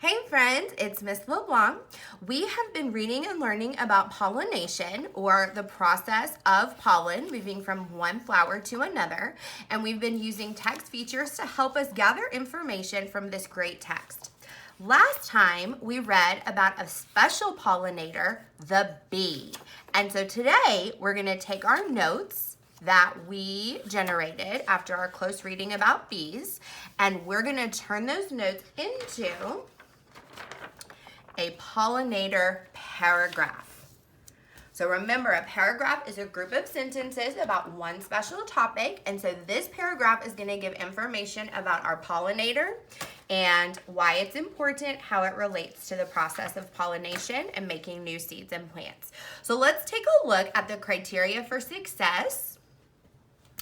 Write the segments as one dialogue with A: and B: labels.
A: Hey friends, it's Miss LeBlanc. We have been reading and learning about pollination, or the process of pollen moving from one flower to another, and we've been using text features to help us gather information from this great text. Last time we read about a special pollinator, the bee. And so today we're going to take our notes that we generated after our close reading about bees, and we're going to turn those notes into a pollinator paragraph. So remember, a paragraph is a group of sentences about one special topic, and so this paragraph is going to give information about our pollinator and why it's important, how it relates to the process of pollination and making new seeds and plants. So let's take a look at the criteria for success,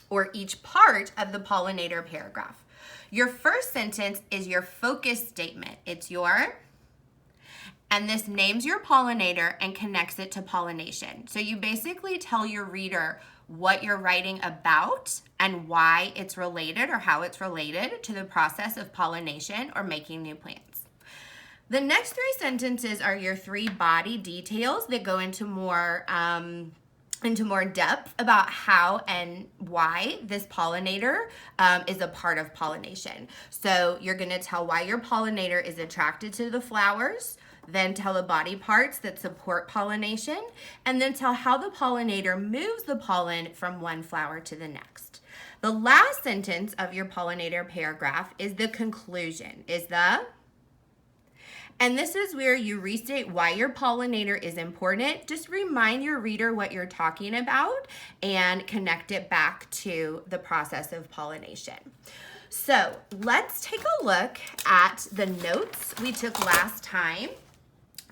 A: or each part of the pollinator paragraph. Your first sentence is your focus statement. It's and this names your pollinator and connects it to pollination. So you basically tell your reader what you're writing about and why it's related, or how it's related to the process of pollination or making new plants. The next three sentences are your three body details that go into more depth about how and why this pollinator is a part of pollination. So you're going to tell why your pollinator is attracted to the flowers, then tell the body parts that support pollination, and then tell how the pollinator moves the pollen from one flower to the next. The last sentence of your pollinator paragraph is the conclusion, and this is where you restate why your pollinator is important. Just remind your reader what you're talking about and connect it back to the process of pollination. So let's take a look at the notes we took last time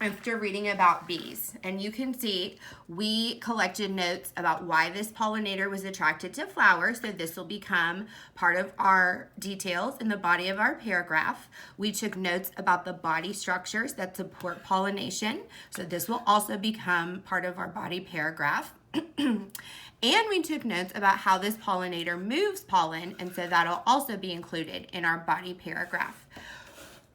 A: after reading about bees. And you can see we collected notes about why this pollinator was attracted to flowers, so this will become part of our details in the body of our paragraph. We took notes about the body structures that support pollination, so this will also become part of our body paragraph. And we took notes about how this pollinator moves pollen, and so that'll also be included in our body paragraph.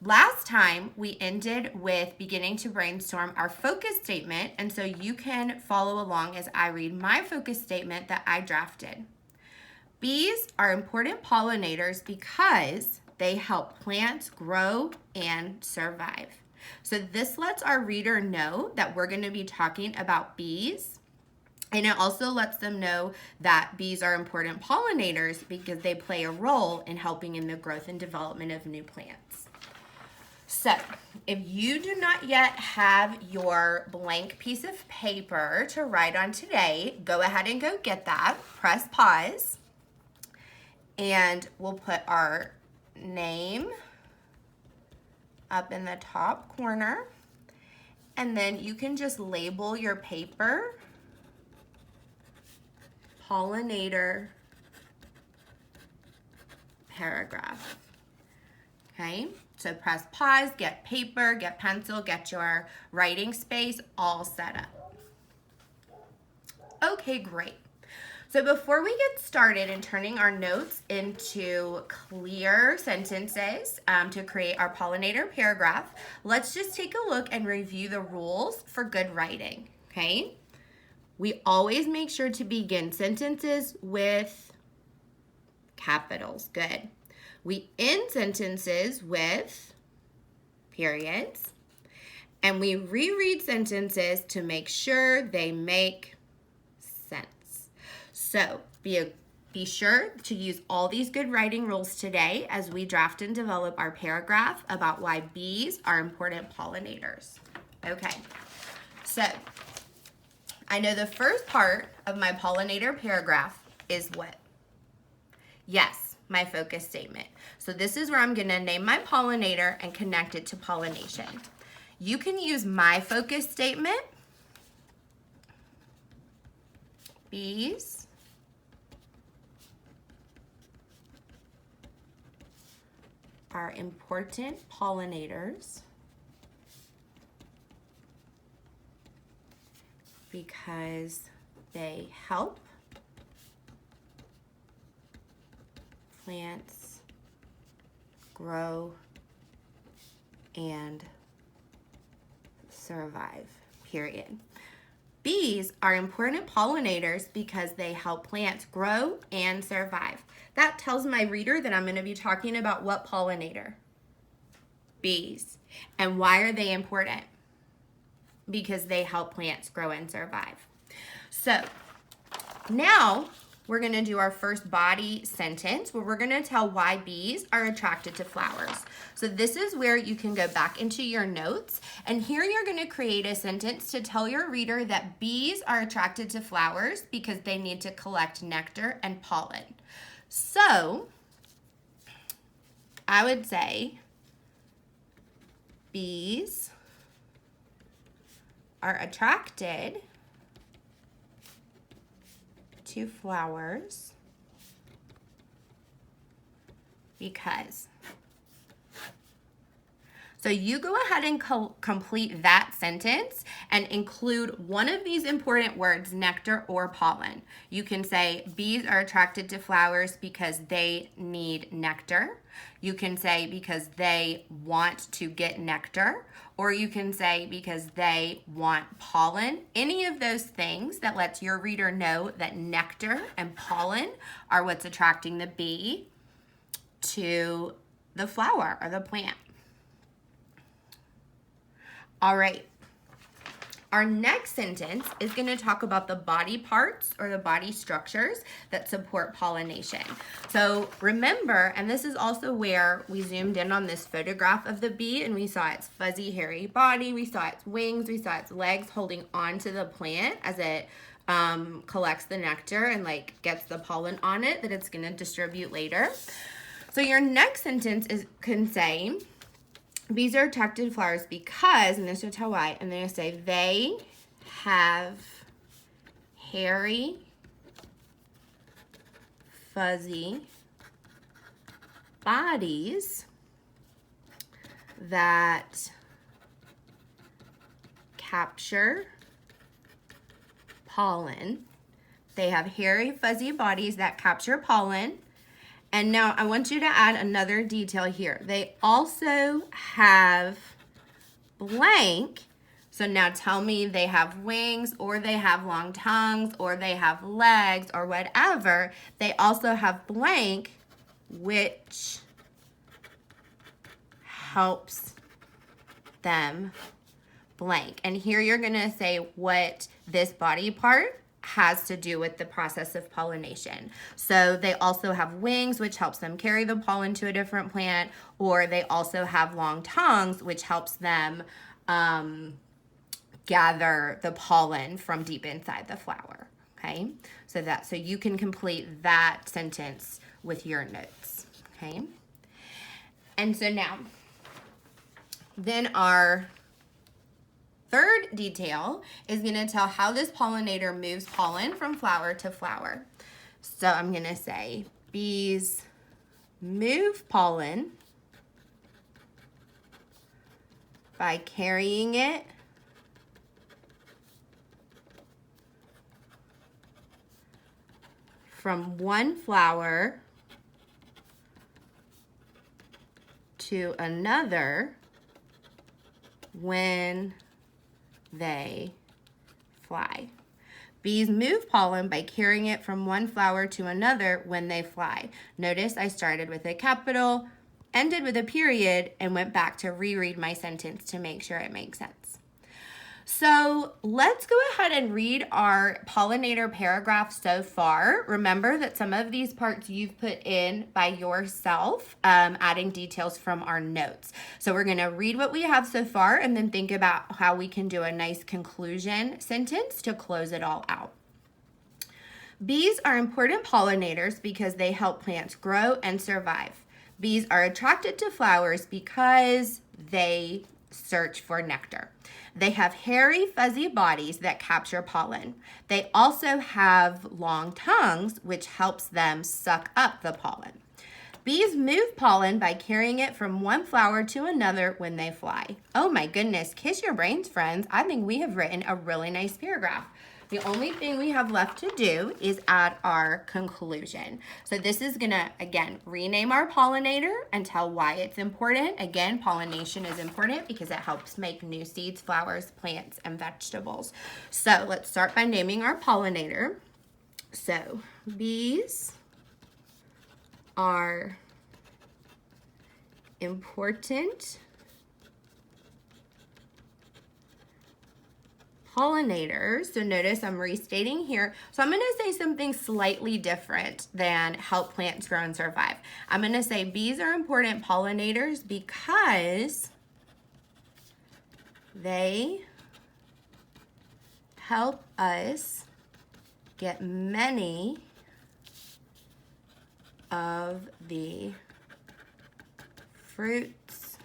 A: Last time, we ended with beginning to brainstorm our focus statement, and so you can follow along as I read my focus statement that I drafted. Bees are important pollinators because they help plants grow and survive. So this lets our reader know that we're going to be talking about bees, and it also lets them know that bees are important pollinators because they play a role in helping in the growth and development of new plants. So, if you do not yet have your blank piece of paper to write on today, go ahead and go get that. Press pause, and we'll put our name up in the top corner, and then you can just label your paper pollinator paragraph. Okay, so press pause, get paper, get pencil, get your writing space all set up. Okay, great. So before we get started in turning our notes into clear sentences to create our pollinator paragraph, let's just take a look and review the rules for good writing, okay? We always make sure to begin sentences with capitals. Good. We end sentences with periods, and we reread sentences to make sure they make sense. So be sure to use all these good writing rules today as we draft and develop our paragraph about why bees are important pollinators. Okay, so I know the first part of my pollinator paragraph is what? Yes, my focus statement. So this is where I'm going to name my pollinator and connect it to pollination. You can use my focus statement. Bees are important pollinators because they help plants grow and survive, period. Bees are important pollinators because they help plants grow and survive. That tells my reader that I'm going to be talking about what pollinator? Bees. And why are they important? Because they help plants grow and survive. So now we're going to do our first body sentence where we're going to tell why bees are attracted to flowers. So this is where you can go back into your notes, and here you're going to create a sentence to tell your reader that bees are attracted to flowers because they need to collect nectar and pollen. So I would say bees are attracted to flowers because. So you go ahead and complete that sentence and include one of these important words, nectar or pollen. You can say bees are attracted to flowers because they need nectar. You can say because they want to get nectar, or you can say because they want pollen. Any of those things that lets your reader know that nectar and pollen are what's attracting the bee to the flower or the plant. All right, our next sentence is going to talk about the body parts or the body structures that support pollination. So remember, and this is also where we zoomed in on this photograph of the bee and we saw its fuzzy, hairy body, we saw its wings, we saw its legs holding onto the plant as it collects the nectar and gets the pollen on it that it's going to distribute later. So your next sentence can say, bees are attracted to flowers because, and this will tell why, and they're going to say they have hairy, fuzzy bodies that capture pollen. They have hairy, fuzzy bodies that capture pollen. And now I want you to add another detail here. They also have blank. So now tell me they have wings, or they have long tongues, or they have legs, or whatever. They also have blank, which helps them blank. And here you're going to say what this body part has to do with the process of pollination. So they also have wings, which helps them carry the pollen to a different plant, or they also have long tongues, which helps them gather the pollen from deep inside the flower. Okay, so you can complete that sentence with your notes. Okay, and so now, then our third detail is going to tell how this pollinator moves pollen from flower to flower. So I'm going to say bees move pollen by carrying it from one flower to another when they fly. Bees move pollen by carrying it from one flower to another when they fly. Notice I started with a capital, ended with a period, and went back to reread my sentence to make sure it makes sense. So let's go ahead and read our pollinator paragraph so far. Remember that some of these parts you've put in by yourself, adding details from our notes. So we're going to read what we have so far and then think about how we can do a nice conclusion sentence to close it all out. Bees are important pollinators because they help plants grow and survive. Bees are attracted to flowers because they search for nectar. They have hairy, fuzzy bodies that capture pollen. They also have long tongues, which helps them suck up the pollen. Bees move pollen by carrying it from one flower to another when they fly. Oh my goodness, kiss your brains, friends. I think we have written a really nice paragraph. The only thing we have left to do is add our conclusion. So this is gonna, again, rename our pollinator and tell why it's important. Again, pollination is important because it helps make new seeds, flowers, plants, and vegetables. So let's start by naming our pollinator. So bees are important pollinators. So notice I'm restating here. So I'm going to say something slightly different than help plants grow and survive. I'm going to say bees are important pollinators because they help us get many of the fruits,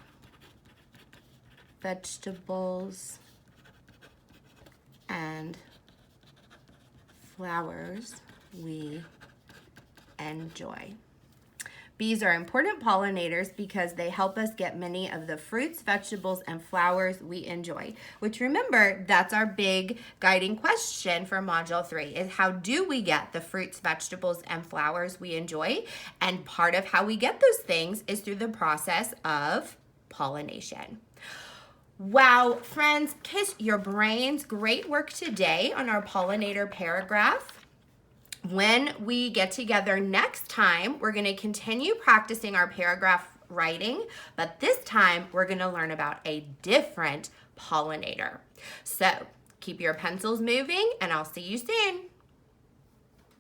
A: vegetables, and flowers we enjoy. Bees are important pollinators because they help us get many of the fruits, vegetables, and flowers we enjoy. Which, remember, that's our big guiding question for Module 3 is how do we get the fruits, vegetables, and flowers we enjoy? And part of how we get those things is through the process of pollination. Wow, friends, kiss your brains. Great work today on our pollinator paragraph. When we get together next time, we're going to continue practicing our paragraph writing, but this time we're going to learn about a different pollinator. So keep your pencils moving, and I'll see you soon.